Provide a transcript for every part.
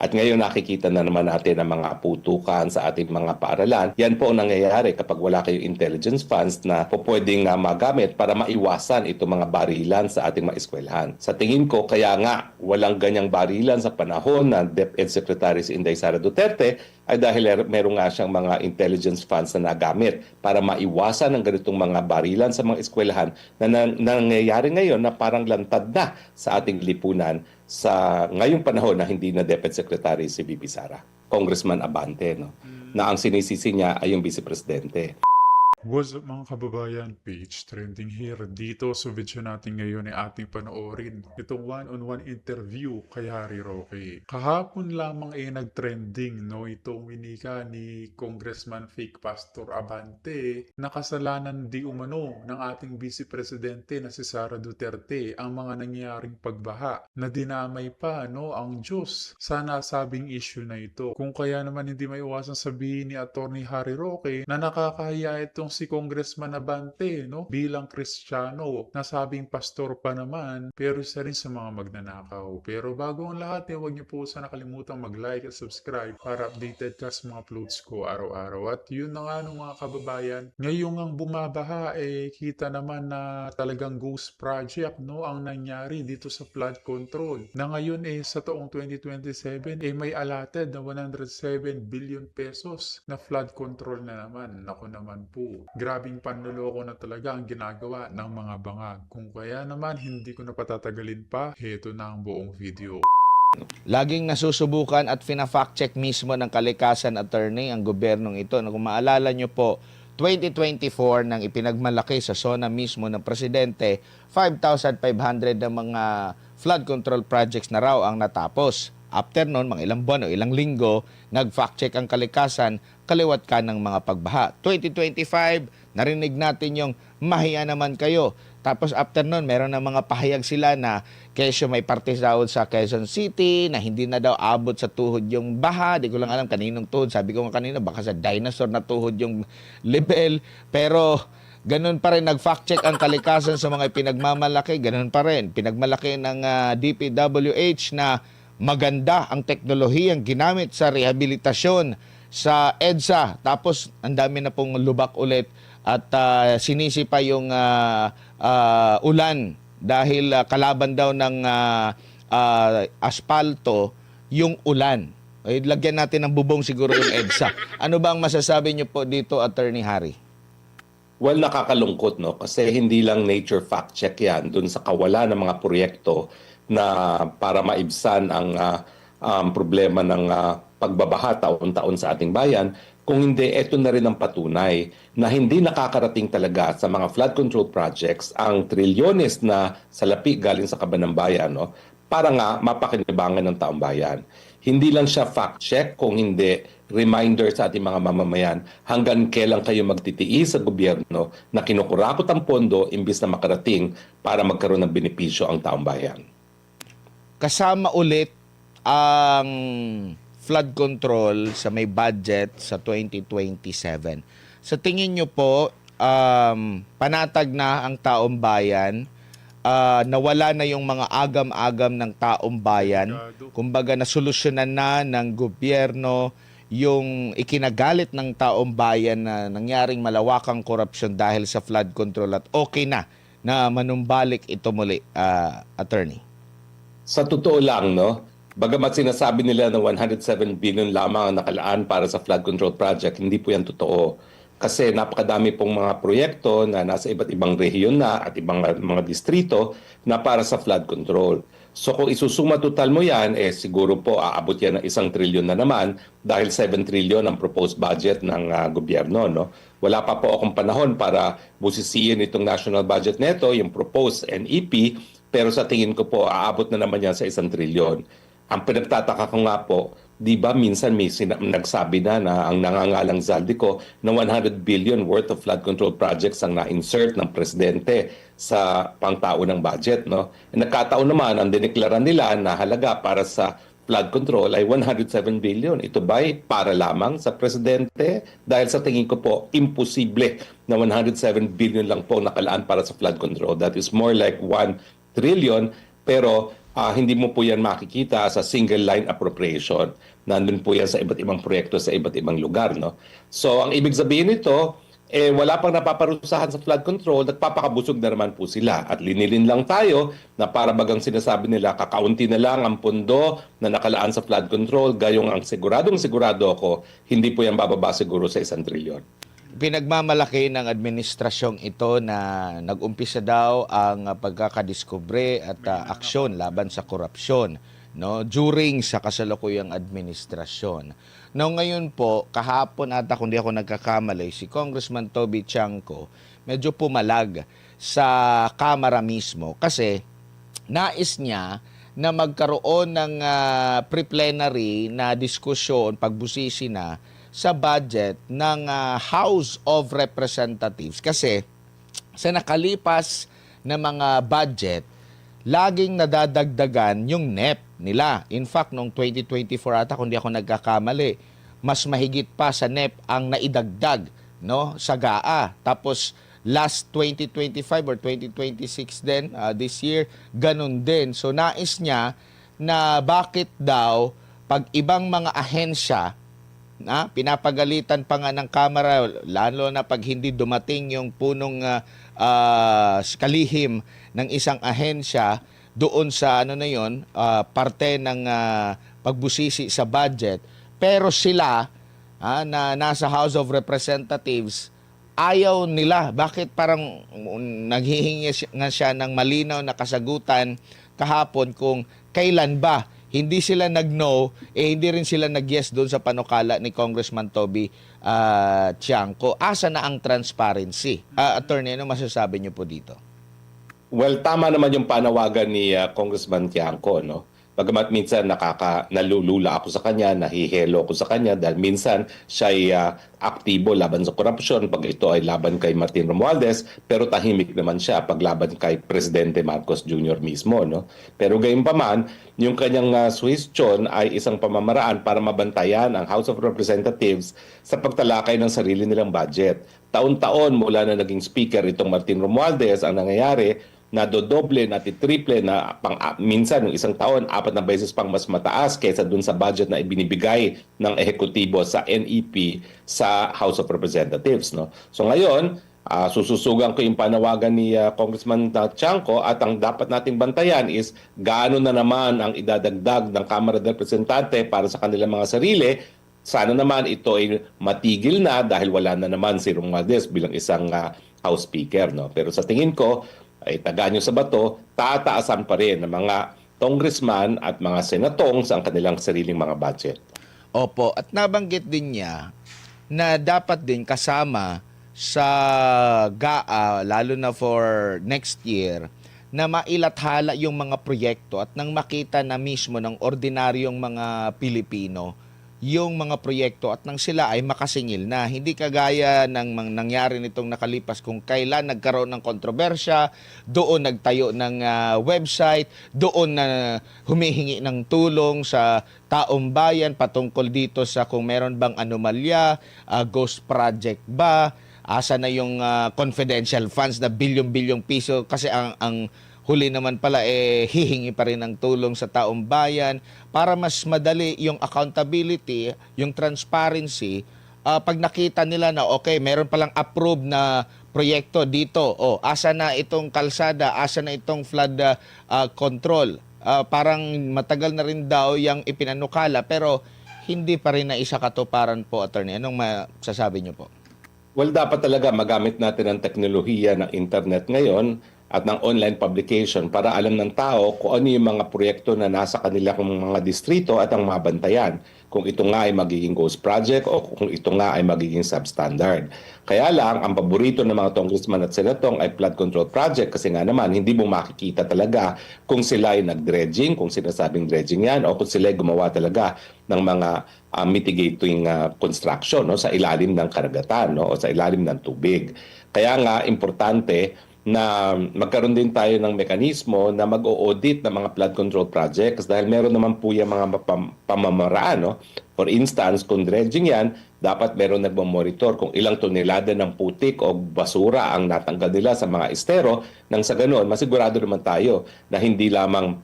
At ngayon nakikita na naman natin ang mga putukan sa ating mga paaralan. Yan po ang nangyayari kapag wala kayong intelligence funds na po pwedeng magamit para maiwasan itong mga barilan sa ating mga eskwelahan. Sa tingin ko, kaya nga walang ganyang barilan sa panahon na DepEd Secretary si Inday Sara Duterte ay dahil meron nga siyang mga intelligence funds na nagamit para maiwasan ang ganitong mga barilan sa mga eskwelahan na nangyayari ngayon na parang lantad na sa ating lipunan sa ngayong panahon na hindi na DepEd Secretary si VP Sara, Congressman Abante, no? Na ang sinisisi niya ay yung Vice Presidente. What's up mga kababayan? Page trending here. Dito sa video natin ngayon ay ating panoorin itong one-on-one interview kay Harry Roque. Kahapon lamang ay nag-trending itong winika ni Congressman Fake Pastor Abante na kasalanan di umano ng ating Vice Presidente na si Sara Duterte ang mga nangyaring pagbaha na dinamay pa ang Diyos sa nasabing issue na ito. Kung kaya naman hindi maiwasan sabihin ni Attorney Harry Roque na nakakahiya itong si Congressman Abante bilang Kristiyano, nasabing pastor pa naman pero isa rin sa mga magnanakaw. Pero bago ang lahat, huwag niyo po sana kalimutang mag-like at subscribe para updated ka sa mga uploads ko araw-araw. At yun na nga mga kababayan, ngayong ang bumabaha kita naman na talagang ghost project ang nangyari dito sa flood control. Na ngayon sa taong 2027 may allotted na 107 billion pesos na flood control na naman. Naku naman po. Grabing panloloko na talaga ang ginagawa ng mga bangag. Kung kaya naman hindi ko na patatagalin pa, heto na ang buong video. Laging nasusubukan at fina-fact check mismo ng kalikasan attorney ang gobyernong ito. Kung maalala nyo po, 2024 nang ipinagmalaki sa SONA mismo ng presidente, 5,500 na mga flood control projects na raw ang natapos. After noon, mga ilang buwan o ilang linggo, nag-fact check ang kalikasan, kaliwat ka ng mga pagbaha. 2025, narinig natin yung mahiya naman kayo. Tapos after noon, meron na mga pahayag sila na kesyo may parte daw sa Quezon City, na hindi na daw abot sa tuhod yung baha. Di ko lang alam kaninong tuhod. Sabi ko nga kanina, baka sa dinosaur na tuhod yung level. Pero ganun pa rin, nag-fact check ang kalikasan sa mga pinagmamalaki. Ganun pa rin, pinagmalaki ng DPWH na maganda ang teknolohiyang ginamit sa rehabilitasyon sa EDSA. Tapos, ang dami na pong lubak ulit at sinisi pa yung ulan dahil kalaban daw ng aspalto yung ulan. Lagyan natin ng bubong siguro yung EDSA. Ano ba ang masasabi niyo po dito, Attorney Harry? Well, nakakalungkot, kasi hindi lang nature fact check yan dun sa kawalan ng mga proyekto na para maibsan ang problema ng pagbabaha taon-taon sa ating bayan. Kung hindi, ito na rin ang patunay na hindi nakakarating talaga sa mga flood control projects ang trilyones na salapi galing sa kaban ng bayan, para nga mapakinabangan ng taong bayan. Hindi lang siya fact check, kung hindi reminder sa ating mga mamamayan hanggang kailan kayo magtitiis sa gobyerno na kinukurakot ang pondo imbis na makarating para magkaroon ng benepisyo ang taong bayan. Kasama ulit ang flood control sa may budget sa 2027. Sa tingin nyo po, panatag na ang taong bayan, nawala na yung mga agam-agam ng taong bayan, kumbaga nasolusyonan na ng gobyerno yung ikinagalit ng taong bayan na nangyaring malawakang korupsyon dahil sa flood control at okay na manumbalik ito muli, attorney. Sa totoo lang, bagamat sinasabi nila na 107 billion lamang ang nakalaan para sa flood control project, hindi po yan totoo. Kasi napakadami pong mga proyekto na nasa iba't ibang rehiyon na at ibang mga distrito na para sa flood control. So kung isusuma total mo yan, siguro po aabot yan ng 1 trilyon na naman dahil 7 trilyon ang proposed budget ng gobyerno. Wala pa po akong panahon para busisiin itong national budget neto, yung proposed NEP, pero sa tingin ko po, aabot na naman yan sa 1 trilyon. Ang pinagtataka ko nga po, di ba minsan may nagsabi na ang nangangalang Zaldico na 100 billion worth of flood control projects ang na-insert ng presidente sa pangtaunang budget. Nagkataon naman, ang dineklara nila na halaga para sa flood control ay 107 billion. Ito ba'y para lamang sa presidente? Dahil sa tingin ko po, imposible na 107 billion lang po nakalaan para sa flood control. That is more like 1 trillion, pero hindi mo po yan makikita sa single line appropriation. Nandun po yan sa iba't ibang proyekto sa iba't ibang lugar. No? So ang ibig sabihin nito, wala pang napaparusahan sa flood control, nagpapakabusog na naman po sila. At linilin lang tayo na para bagang sinasabi nila, kakaunti na lang ang pondo na nakalaan sa flood control, gayong ang sigurado ako, hindi po yan bababa siguro sa 1 trilyon. Pinagmamalaki ng administrasyong ito na nag-umpisa daw ang pagkakadiskubre at aksyon laban sa korupsyon, no, during sa kasalukuyang administrasyon. No, ngayon po, kahapon ata kung di ako nagkakamali, si Congressman Toby Chanco medyo pumalag sa Kamara mismo kasi nais niya na magkaroon ng pre-plenary na diskusyon, pagbusisi na sa budget ng House of Representatives. Kasi sa nakalipas na mga budget, laging nadadagdagan yung NEP nila. In fact, noong 2024 ata, kung di ako nagkakamali, mas mahigit pa sa NEP ang naidagdag, no, sa GAA. Tapos last 2025 or 2026 din, this year, ganun din. So nais niya na bakit daw pag ibang mga ahensya pinapagalitan pa nga ng Kamara, lalo na pag hindi dumating yung punong kalihim ng isang ahensya doon sa parte ng pagbusisi sa budget. Pero sila na nasa House of Representatives, ayaw nila. Bakit parang naghihingi nga siya ng malinaw na kasagutan kahapon kung kailan ba? Hindi sila nag-no, hindi rin sila nag-yes doon sa panukala ni Congressman Toby Chanco. Asa na ang transparency? Attorney, ano masasabi niyo po dito? Well, tama naman yung panawagan ni Congressman Tiangco, no? Bagamat minsan nalulula ako sa kanya, nahihelo ako sa kanya dahil minsan siya ay aktibo laban sa korupsyon pag ito ay laban kay Martin Romualdez, pero tahimik naman siya pag laban kay Presidente Marcos Jr. mismo. No? Pero gayunpaman, yung kanyang suhestyon ay isang pamamaraan para mabantayan ang House of Representatives sa pagtalakay ng sarili nilang budget. Taon-taon mula na naging speaker itong Martin Romualdez, ang nangyayari, nadodoble, natitriple na minsan ng isang taon, 4 na beses pang mas mataas kaysa dun sa budget na ibinibigay ng ehekutibo sa NEP sa House of Representatives. No? So ngayon, sususugan ko yung panawagan ni Congressman Chanco at ang dapat nating bantayan is gaano na naman ang idadagdag ng Kamara de Representante para sa kanilang mga sarili. Sana naman ito ay matigil na dahil wala na naman si Romualdez bilang isang House Speaker. No? Pero sa tingin ko, ay tagaan nyo sa bato, tataasan pa rin ng mga congressman at mga senatong sa kanilang sariling mga budget. Opo, at nabanggit din niya na dapat din kasama sa GAA, lalo na for next year, na mailathala yung mga proyekto at nang makita na mismo ng ordinaryong mga Pilipino yung mga proyekto at nang sila ay makasingil na. Hindi kagaya ng nangyari nitong nakalipas kung kailan nagkaroon ng kontrobersya, doon nagtayo ng website, doon na humihingi ng tulong sa taong bayan patungkol dito sa kung meron bang anomalya, ghost project ba, asa na yung confidential funds na bilyon-bilyong piso kasi ang huli naman pala hihingi pa rin ng tulong sa taong bayan para mas madali yung accountability, yung transparency. Pag nakita nila na okay, meron palang approved na proyekto dito, asa na itong kalsada, asa na itong flood control. Parang matagal na rin daw yung ipinanukala pero hindi pa rin na isa katuparan po, attorney. Anong masasabi niyo po? Well, dapat talaga magamit natin ang teknolohiya ng internet ngayon at ng online publication para alam ng tao kung ano yung mga proyekto na nasa kanila kung mga distrito at ang mabantayan. Kung ito nga ay magiging ghost project o kung ito nga ay magiging substandard. Kaya lang, ang paborito ng mga congressman at senatong ay flood control project kasi nga naman, hindi mo makikita talaga kung sila ay nag-dredging, kung sinasabing dredging yan, o kung sila ay gumawa talaga ng mga mitigating construction, no, sa ilalim ng karagatan, no, o sa ilalim ng tubig. Kaya nga, importante na magkaroon din tayo ng mekanismo na mag-o-audit ng mga flood control projects dahil meron naman po yung mga pamamaraan. No? For instance, kung dredging yan, dapat meron nagmamonitor kung ilang tonelada ng putik o basura ang natanggal nila sa mga estero nang sa ganoon, masigurado naman tayo na hindi lamang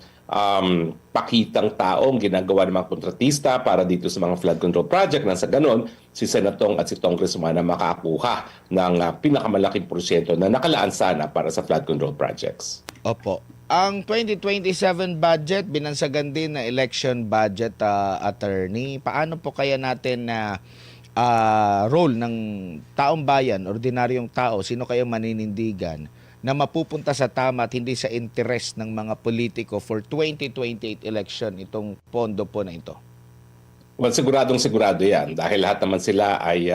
pakitang taong ginagawa ng mga kontratista para dito sa mga flood control project nang sa ganon si Senatong at si Congressman na makakuha ng pinakamalaking porsyento na nakalaan sana para sa flood control projects. Opo. Ang 2027 budget, binansagan din na election budget, attorney. Paano po kaya natin na role ng taong bayan, ordinaryong tao, sino kaya maninindigan na mapupunta sa tama at hindi sa interest ng mga politiko for 2028 election itong pondo po na ito? Well, siguradong sigurado yan dahil lahat naman sila ay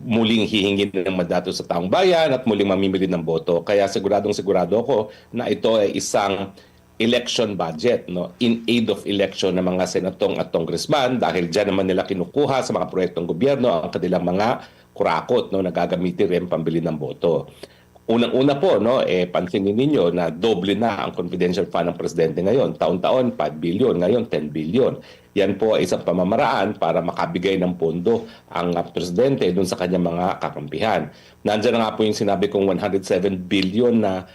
muling hihingin ng mandato sa taong bayan at muling mamimili ng boto. Kaya siguradong sigurado ako na ito ay isang election budget, no, in aid of election ng mga senatong at congressman dahil diyan naman nila kinukuha sa mga proyektong gobyerno ang kanilang mga kurakot, no, na gagamitin rin pambili ng boto. Unang-una po, no, pansinin ninyo na doble na ang confidential fund ng presidente ngayon. Taon-taon, 5 billion. Ngayon, 10 billion. Yan po ay isang pamamaraan para makabigay ng pondo ang presidente dun sa kanyang mga kakampihan. Nandiyan na nga po yung sinabi kong 107 billion na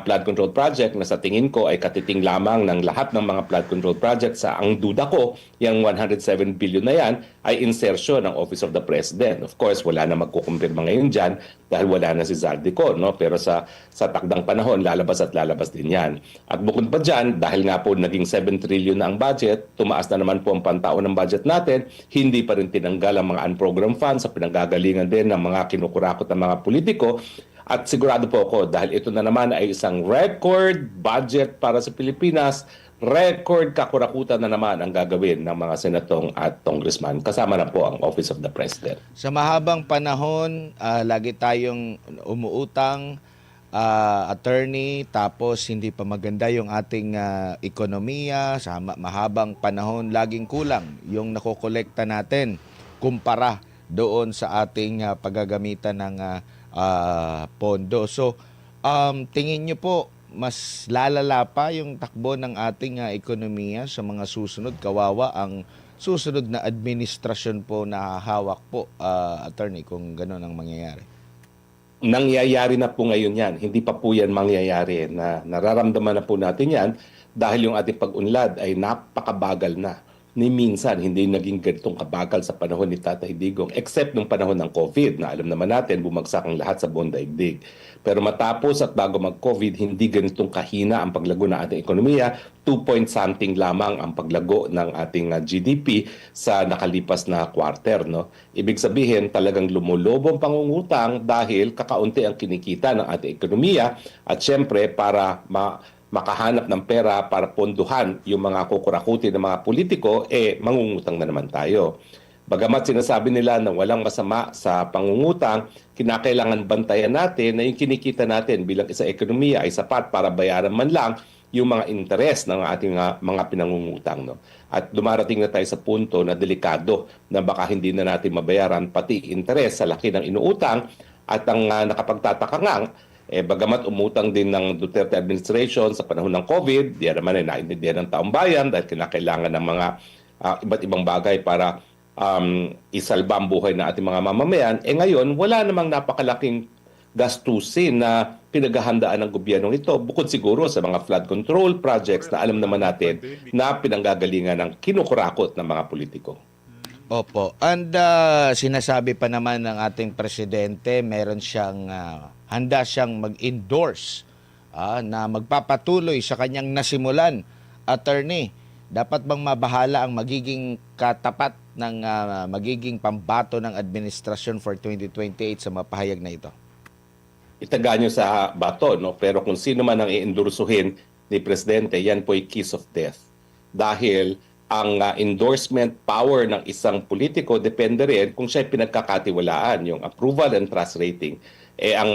flood control project na sa tingin ko ay katiting lamang ng lahat ng mga flood control project. Sa ang duda ko, yung 107 billion na yan ay insertion ng Office of the President. Of course, wala na magkukumpirma ngayon dyan dahil wala na si Zaldico, no? Pero sa takdang panahon, lalabas at lalabas din yan. At bukod pa dyan, dahil nga po naging 7 trillion na ang budget, tumaas na naman po ang pantaon ng budget natin, hindi pa rin tinanggal ang mga unprogrammed funds sa pinanggagalingan din ng mga kinukurakot ng mga politiko. At sigurado po ako dahil ito na naman ay isang record budget para sa Pilipinas, record kakurakutan na naman ang gagawin ng mga senatong at congressman. Kasama na po ang Office of the President. Sa mahabang panahon, lagi tayong umuutang, attorney, tapos hindi pa maganda yung ating ekonomiya. Sa mahabang panahon, laging kulang yung nakokolekta natin kumpara doon sa ating paggagamitan ng pondo. So, tingin nyo po, mas lalala pa yung takbo ng ating ekonomiya sa mga susunod. Kawawa ang susunod na administrasyon po na hawak po, attorney, kung gano'n ang mangyayari. Nangyayari na po ngayon yan. Hindi pa po yan mangyayari. Nararamdaman na po natin yan dahil yung ating pag-unlad ay napakabagal na. Ni minsan, hindi naging ganitong kabagal sa panahon ni Tatay Digong except nung panahon ng COVID na alam naman natin bumagsak ang lahat sa buong daigdig. Pero matapos at bago mag-COVID, hindi ganitong kahina ang paglago ng ating ekonomiya. 2 point something lamang ang paglago ng ating GDP sa nakalipas na quarter. No? Ibig sabihin, talagang lumulobong pangungutang dahil kakaunti ang kinikita ng ating ekonomiya at syempre para makahanap ng pera para ponduhan yung mga kukurakuti ng mga politiko, mangungutang na naman tayo. Bagamat sinasabi nila na walang masama sa pangungutang, kinakailangan bantayan natin na yung kinikita natin bilang isang ekonomiya ay sapat para bayaran man lang yung mga interes ng ating mga pinangungutang. No? At dumarating na tayo sa punto na delikado na baka hindi na natin mabayaran pati interes sa laki ng inuutang at ang nakapagtataka nga, bagamat umutang din ng Duterte administration sa panahon ng COVID, diyan naman ay naintindihan ng taong bayan dahil kinakailangan ng mga iba't ibang bagay para isalba ang buhay ng ating mga mamamayan. Ngayon, wala namang napakalaking gastusin na pinaghahandaan ng gobyernong ito, bukod siguro sa mga flood control projects na alam naman natin na pinanggagalingan ng kinukurakot ng mga politiko. Opo. And sinasabi pa naman ng ating presidente, meron siyang handa siyang mag-endorse na magpapatuloy sa kanyang nasimulan. Attorney, dapat bang mabahala ang magiging katapat ng magiging pambato ng administrasyon for 2028 sa mapahayag na ito? Itaga nyo sa bato, no? Pero kung sino man ang i-endorsuhin ni Presidente, yan po ay kiss of death. Dahil ang endorsement power ng isang politiko depende rin kung siya pinagkakatiwalaan, yung approval and trust rating. Ang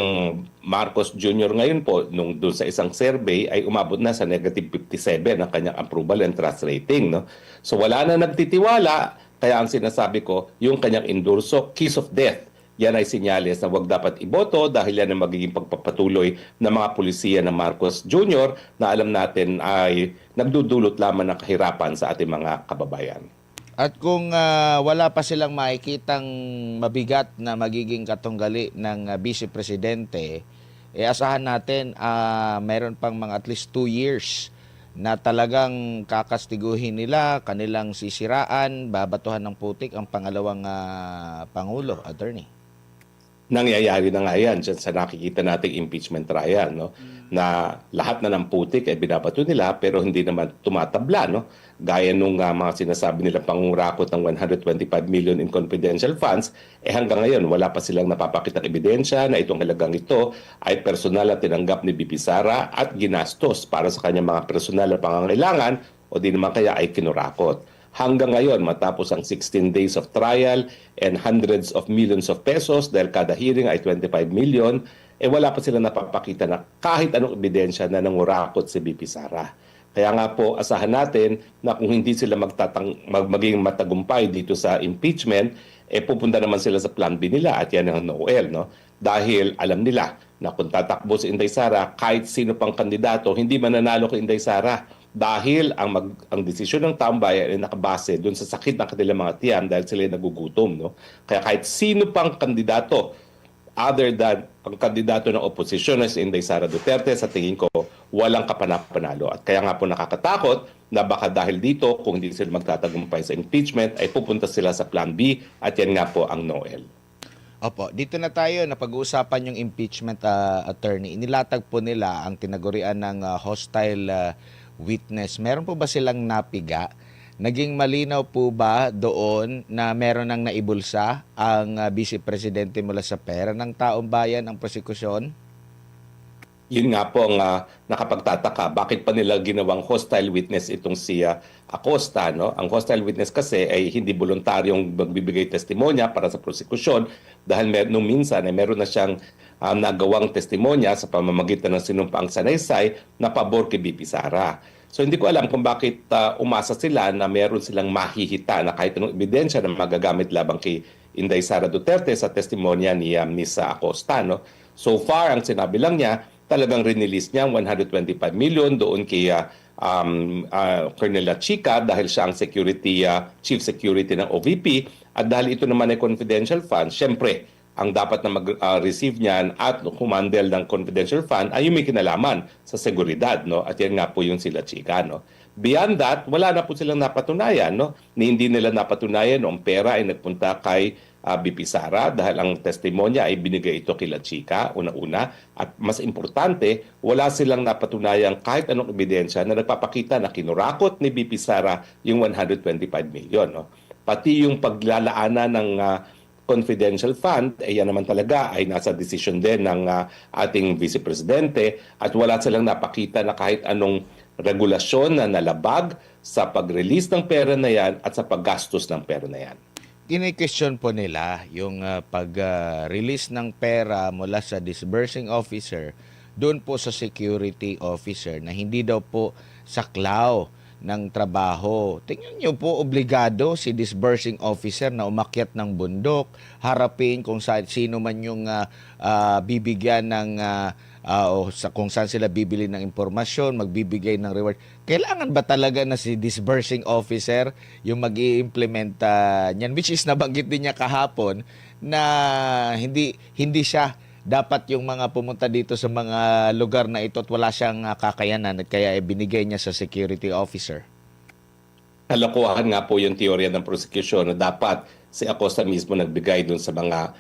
Marcos Jr. ngayon po, nung doon sa isang survey, ay umabot na sa negative 57 ang kanyang approval and trust rating. No? So wala na nagtitiwala, kaya ang sinasabi ko, yung kanyang endorso, kiss of death. Yan ay senyales na wag dapat iboto dahil yan ang magiging pagpapatuloy ng mga pulisiya ng Marcos Jr. na alam natin ay nagdudulot lamang ng kahirapan sa ating mga kababayan. At kung wala pa silang makikitang mabigat na magiging katunggali ng Vice Presidente, asahan natin mayroon pang mga at least 2 years na talagang kakastiguhin nila, kanilang sisiraan, babatuhan ng putik ang pangalawang Pangulo, attorney? Nangyayari na nga yan dyan sa nakikita nating impeachment trial, no? Na lahat na ng putik ay binabato nila pero hindi naman tumatabla, no? Gaya nung mga sinasabi nila pangungurakot ng 125 million in confidential funds, hanggang ngayon wala pa silang napapakitang ebidensya na itong halagang ito ay personal na tinanggap ni BP Sara at ginastos para sa kanyang mga personal na pangangailangan o di naman kaya ay kinurakot. Hanggang ngayon, matapos ang 16 days of trial and hundreds of millions of pesos dahil kada hearing ay 25 million, wala pa sila napapakita na kahit anong ebidensya na nangurakot si BP Sara. Kaya nga po, asahan natin na kung hindi sila maging matagumpay dito sa impeachment, pupunta naman sila sa plan B nila at yan ang NOL. No? Dahil alam nila na kung tatakbo si Inday Sara, kahit sino pang kandidato, hindi mananalo kay Inday Sara. Dahil ang desisyon ng taong bayan ay nakabase doon sa sakit ng kanilang mga tiyan dahil sila ay nagugutom. No? Kaya kahit sino pang kandidato, other than ang kandidato ng oposisyon na si Inday Sara Duterte, sa tingin ko, walang kapanapanalo. At kaya nga po nakakatakot na baka dahil dito, kung hindi sila magtatagumpay sa impeachment, ay pupunta sila sa Plan B at yan nga po ang NOL. Opo, dito na tayo na pag-uusapan yung impeachment, attorney. Inilatag po nila ang tinagurian ng hostile witness. Meron po ba silang napiga? Naging malinaw po ba doon na meron nang naibulsa ang Vice Presidente mula sa pera ng taong bayan ang prosekusyon? Yun nga po ang nakapagtataka. Bakit pa nila ginawang hostile witness itong si Acosta? No? Ang hostile witness kasi ay hindi voluntaryong magbibigay testimonya para sa prosekusyon dahil nung minsan ay meron na siyang nagawang testimonya sa pamamagitan ng sinumpaang sanaysay na pabor kay BP Sara. So hindi ko alam kung bakit umasa sila na meron silang mahihita na kahit anong ebidensya na magagamit labang kay Inday Sara Duterte sa testimonya ni Miss Acosta. No? So far, ang sinabi lang niya, talagang release niya ang 125 million doon kay Colonel Chica dahil siya ang chief security ng OVP at dahil ito naman ay confidential fund, syempre, ang dapat na mag-receive niyan at humandle ng confidential fund ay yung may kinalaman sa seguridad. No? At yan nga po yung sila Chica. No? Beyond that, wala na po silang napatunayan. No? Hindi nila napatunayan no, ang pera ay nagpunta kay BP Sara dahil ang testimonya ay binigay ito kila Chica, una-una. At mas importante, wala silang napatunayan kahit anong ebidensya na nagpapakita na kinurakot ni BP Sara yung 125 million. No? Pati yung paglalaanan ng confidential fund, yan naman talaga ay nasa decision din ng ating Vice Presidente at wala silang napakita na kahit anong regulasyon na nalabag sa pag-release ng pera na yan at sa paggastos ng pera na yan. Kini-question po nila yung pag-release ng pera mula sa disbursing officer doon po sa security officer na hindi daw po saklaw ng trabaho. Tingnan niyo po, obligado si disbursing officer na umakyat ng bundok, harapin kung sino man yung bibigyan ng kung saan sila bibili ng impormasyon, magbibigay ng reward. Kailangan ba talaga na si disbursing officer yung mag-i-implement niyan? Which is nabanggit din niya kahapon na hindi siya dapat yung mga pumunta dito sa mga lugar na ito at wala siyang kakayanan at kaya binigay niya sa security officer. Kalokohan nga po yung teorya ng prosecution na dapat si Acosta mismo nagbigay dun sa mga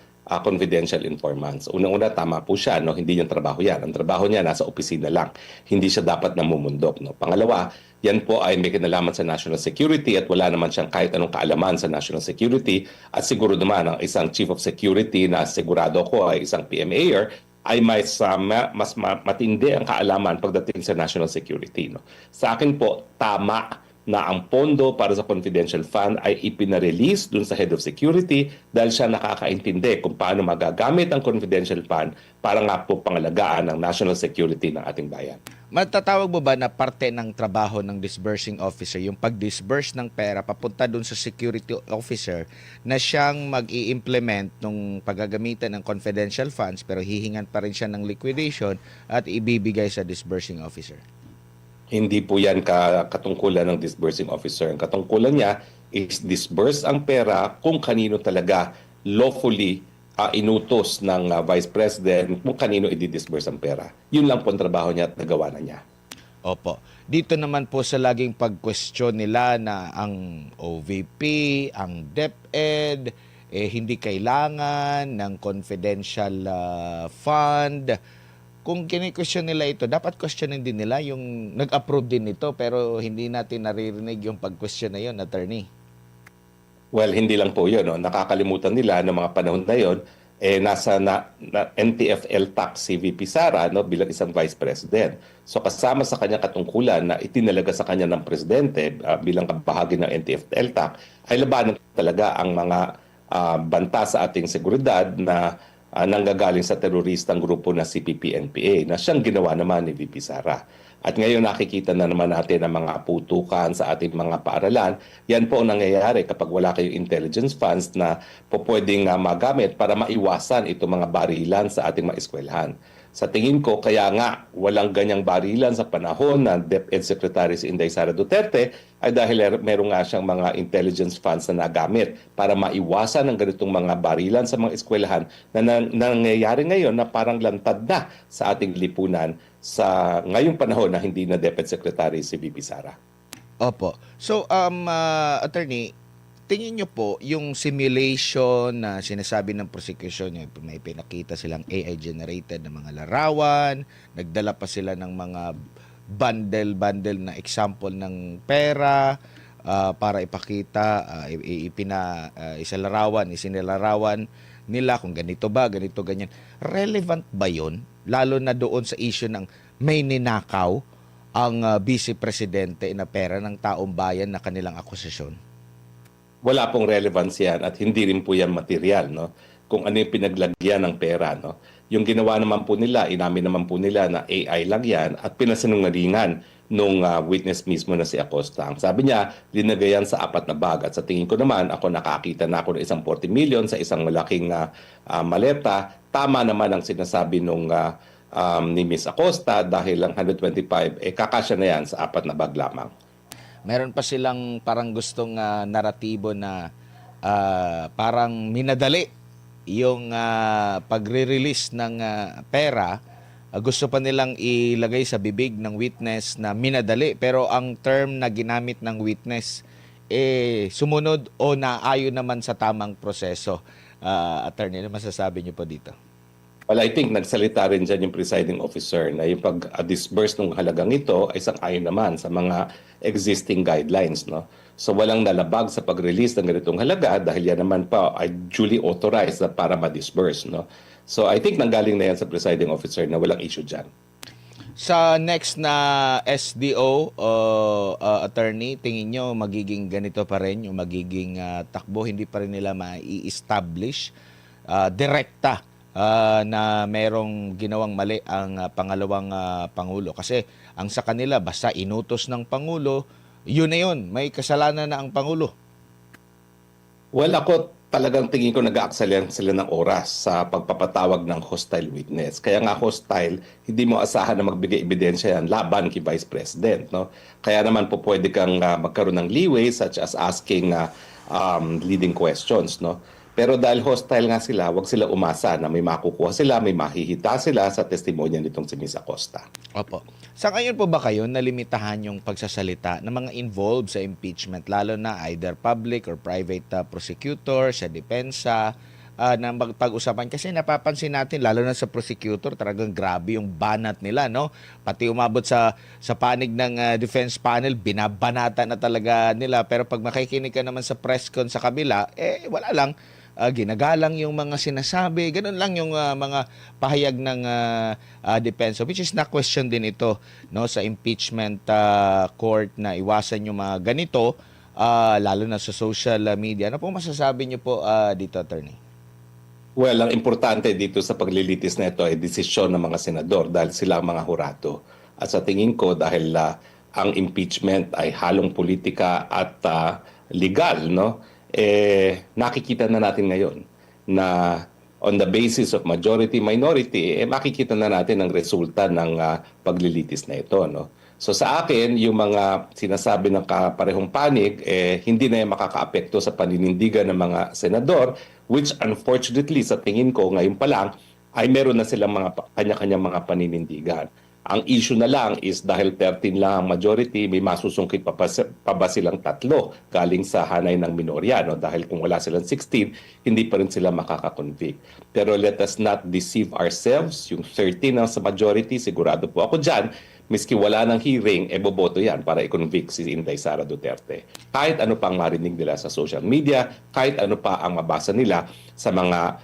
confidential informants. Unang-una, tama po siya, no? Hindi yung trabaho yan. Ang trabaho niya nasa opisina lang. Hindi siya dapat namumundok. No? Pangalawa, yan po ay may kinalaman sa national security at wala naman siyang kahit anong kaalaman sa national security. At siguro naman ang isang chief of security na sigurado ko ay isang PMAer ay mas matindi ang kaalaman pagdating sa national security. No? Sa akin po, tama na ang pondo para sa confidential fund ay ipinarelease dun sa head of security dahil siya nakakaintindi kung paano magagamit ang confidential fund para nga po pangalagaan ang national security ng ating bayan. Matatawag mo ba na parte ng trabaho ng disbursing officer yung pag-disburse ng pera papunta dun sa security officer na siyang mag-i-implement nung paggagamitan ng confidential funds pero hihingan pa rin siya ng liquidation at ibibigay sa disbursing officer? Hindi po yan katungkulan ng disbursing officer. Ang katungkulan niya is disburse ang pera kung kanino talaga lawfully inutos ng Vice President kung kanino i-disburse ang pera. Yun lang po ang trabaho niya at nagawa na niya. Opo. Dito naman po sa laging pag-question nila na ang OVP, ang DepEd, hindi kailangan ng confidential fund. Kung kini-question nila ito, dapat questionin din nila yung nag-approve din nito pero hindi natin naririnig yung pag-question na yun, attorney. Well, hindi lang po yun. No? Nakakalimutan nila ng mga panahon na yun, nasa NTF-LTAC si VP Sara no, bilang isang Vice President. So kasama sa kanyang katungkulan na itinalaga sa kanya ng Presidente bilang bahagi ng NTF-LTAC ay labanan talaga ang mga banta sa ating seguridad na nanggagaling sa teroristang grupo na CPP-NPA na siyang ginawa naman ni VP Sara. At ngayon nakikita na naman natin ang mga putukan sa ating mga paaralan. Yan po ang nangyayari kapag wala kayong intelligence funds na po pwedeng magamit para maiwasan itong mga barilan sa ating mga eskwelahan. Sa tingin ko, kaya nga walang ganyang barilan sa panahon ng DepEd Secretary si Inday Sara Duterte ay dahil meron nga siyang mga intelligence funds na nagamit para maiwasan ang ganitong mga barilan sa mga eskwelahan na nangyayari ngayon na parang lantad na sa ating lipunan sa ngayong panahon na hindi na DepEd Secretary si VP Sara. Opo. So, attorney, tingin nyo po yung simulation na sinasabi ng prosecution, may pinakita silang AI-generated na mga larawan, nagdala pa sila ng mga bundle na example ng pera para ipakita, isinilarawan nila kung ganito ba, ganito, ganyan. Relevant ba yun? Lalo na doon sa issue ng may ninakaw ang Vice Presidente na pera ng taong bayan na kanilang akusasyon? Wala pong relevance yan at hindi rin po yan material, no? Kung ano yung pinaglagyan ng pera, no? Yung ginawa naman po nila, inamin naman po nila na AI lang yan at pinasinungalingan nung witness mismo na si Acosta. Ang sabi niya, linagay yan sa 4 na bag. At sa tingin ko naman, ako nakakita na ako ng isang 40 million sa isang malaking maleta. Tama naman ang sinasabi nung ni Miss Acosta dahil ang 125, kakasya na yan sa 4 na bag lamang. Meron pa silang parang gustong naratibo na parang minadali yung pagre-release ng pera. Gusto pa nilang ilagay sa bibig ng witness na minadali pero ang term na ginamit ng witness sumunod o naayon naman sa tamang proseso. Attorney, ano masasabi niyo po dito? Well, I think nagsalita rin dyan yung presiding officer na yung pag-disburse ng halagang ito ay sang-ayon naman sa mga existing guidelines. No? So walang nalabag sa pag-release ng ganitong halaga dahil yan naman pa ay duly authorized para ma-disburse. No? So I think nanggaling na yan sa presiding officer na walang issue dyan. Sa next na SDO, attorney, tingin nyo magiging ganito pa rin yung magiging takbo? Hindi pa rin nila ma-i-establish direkta na merong ginawang mali ang pangalawang Pangulo. Kasi ang sa kanila, basta inutos ng Pangulo, yun na yun, may kasalanan na ang Pangulo. Well, ako talagang tingin ko nag-aaksaya sila ng oras sa pagpapatawag ng hostile witness. Kaya nga hostile, hindi mo asahan na magbigay ebidensya yan laban kay Vice President. No? Kaya naman po pwede kang magkaroon ng leeway such as asking leading questions. No? Pero dahil hostile nga sila, wag sila umasa na may makukuha sila, may mahihita sila sa testimonya nitong si Miss Acosta. Opo. Sa ngayon po ba kayo nalimitahan yung pagsasalita ng mga involved sa impeachment, lalo na either public or private prosecutor, sa depensa, na pag-usapan? Kasi napapansin natin, lalo na sa prosecutor, talagang grabe yung banat nila, no? Pati umabot sa panig ng defense panel, binabanata na talaga nila. Pero pag makikinig ka naman sa press con sa kabila, wala lang. Ginagalang yung mga sinasabi, ganun lang yung mga pahayag ng depensa, which is na question din ito, no, sa impeachment court na iwasan yung mga ganito, lalo na sa social media. Ano po masasabi niyo po dito, attorney? Well, ang importante dito sa paglilitis na ito ay desisyon ng mga senador dahil sila ang mga hurado. At sa tingin ko dahil ang impeachment ay halong politika at legal, no? Nakikita na natin ngayon na on the basis of majority-minority, makikita na natin ang resulta ng paglilitis na ito. No? So sa akin, yung mga sinasabi ng kaparehong panig, hindi na yan makakaapekto sa paninindigan ng mga senador, which unfortunately sa tingin ko ngayon pa lang, ay meron na silang mga kanya-kanyang mga paninindigan. Ang issue na lang is dahil 13 lang ang majority, may masusungkit pa ba silang tatlo galing sa hanay ng minorya, no? Dahil kung wala silang 16, hindi pa rin sila makakakonvict. Pero let us not deceive ourselves. Yung 13 ang sa majority, sigurado po ako dyan, miski wala ng hearing, boboto yan para i-convict si Inday Sara Duterte. Kahit ano pang marinig nila sa social media, kahit ano pa ang mabasa nila sa mga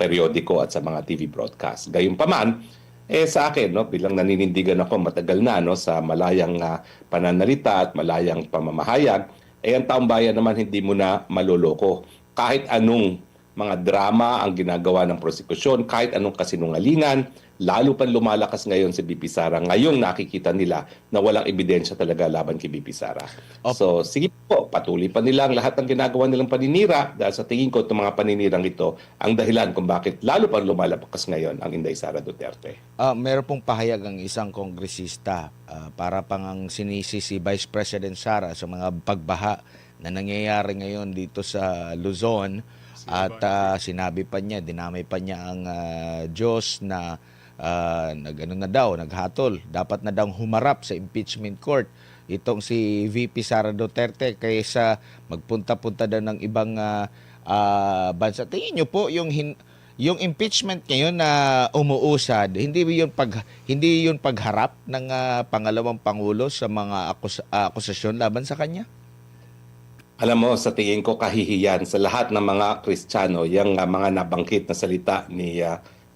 periodiko at sa mga TV broadcast. Gayunpaman, sa akin, no, bilang naninindigan ako matagal na, no, sa malayang pananalita at malayang pamamahayag, ang taong bayan naman hindi mo na maloloko. Kahit anong mga drama ang ginagawa ng prosekusyon, kahit anong kasinungalingan, lalo pa lumalakas ngayon si BP Sara. Ngayong nakikita nila na walang ebidensya talaga laban kay BP Sara. So sige po, patuloy pa nilang lahat ng ginagawa nilang paninira dahil sa tingin ko itong mga paninirang ito ang dahilan kung bakit lalo pa lumalakas ngayon ang Inday Sara Duterte. Meron pong pahayag ang isang kongresista para pang ang sinisi si Vice President Sara sa mga pagbaha na nangyayari ngayon dito sa Luzon. At sinabi pa niya, dinamay pa niya ang Diyos na naghatol. Dapat na daw humarap sa impeachment court itong si VP Sara Duterte kaysa magpunta-punta daw ng ibang bansa. Tingin niyo po yung impeachment ngayon na umuusad, hindi yun pagharap ng pangalawang pangulo sa mga akusasyon laban sa kanya? Alam mo, sa tingin ko kahihiyan sa lahat ng mga Kristiyano, yung mga nabanggit na salita ni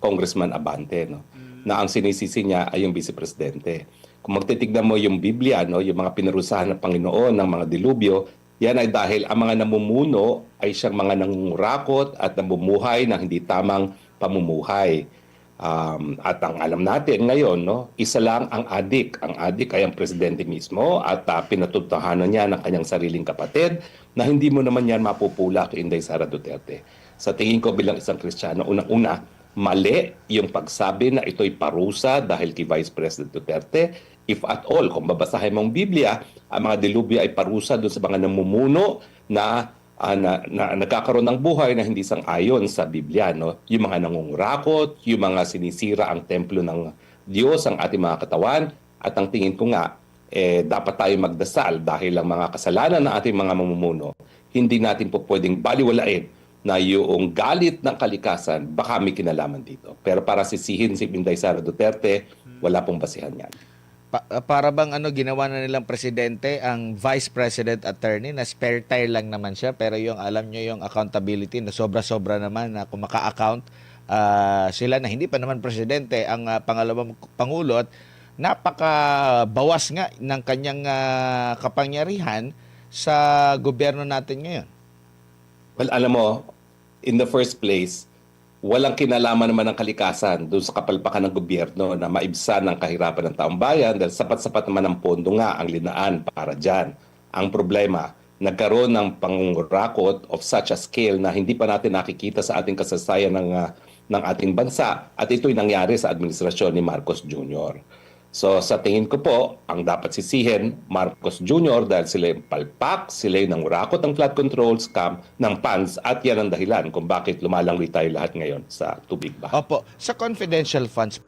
Congressman Abante, no? Na ang sinisisi niya ay yung Vice Presidente. Kung magtitignan mo yung Biblia, no, yung mga pinarusahan ng Panginoon ng mga dilubyo, yan ay dahil ang mga namumuno ay siyang mga nangungurakot at namumuhay ng hindi tamang pamumuhay. At ang alam natin ngayon, no, isa lang ang adik. Ang adik ay ang presidente mismo at pinatutahanan niya ng kanyang sariling kapatid na hindi mo naman yan mapupula kay Inday Sara Duterte. Sa tingin ko bilang isang Kristiyano, unang-una, mali yung pagsabi na ito'y parusa dahil kay Vice President Duterte. If at all, kung babasahin mong Biblia, ang mga dilubyo ay parusa doon sa mga namumuno na nagkakaroon ng buhay na hindi sang-ayon sa Biblia, no? Yung mga nangungurakot, yung mga sinisira ang templo ng Diyos, ang ating mga katawan, at ang tingin ko nga, dapat tayo magdasal dahil ang mga kasalanan ng ating mga mamumuno, hindi natin po pwedeng baliwalain na yung galit ng kalikasan, baka may kinalaman dito. Pero para sisihin si Inday Sara Duterte, wala pong basihan yan. Para bang ginawa na nilang presidente ang vice president attorney na spare tire lang naman siya, pero yung alam nyo yung accountability na sobra-sobra naman na kung maka-account sila na hindi pa naman presidente ang pangalawang pangulo at napakabawas nga ng kanyang kapangyarihan sa gobyerno natin ngayon. Well, alam mo, in the first place, walang kinalaman naman ng kalikasan doon sa kapalpakan ng gobyerno na maibsan ang kahirapan ng taong bayan dahil sapat-sapat naman ang pondo nga ang linaan para dyan. Ang problema, nagkaroon ng pangungurakot of such a scale na hindi pa natin nakikita sa ating kasaysayan ng ating bansa at ito'y nangyari sa administrasyon ni Marcos Jr. So sa tingin ko po, ang dapat sisihin, Marcos Jr. dahil sila yung palpak, sila yung nangurakot ng flood control scam ng funds at yan ang dahilan kung bakit lumalangli tayo lahat ngayon sa tubig ba. Opo, sa confidential funds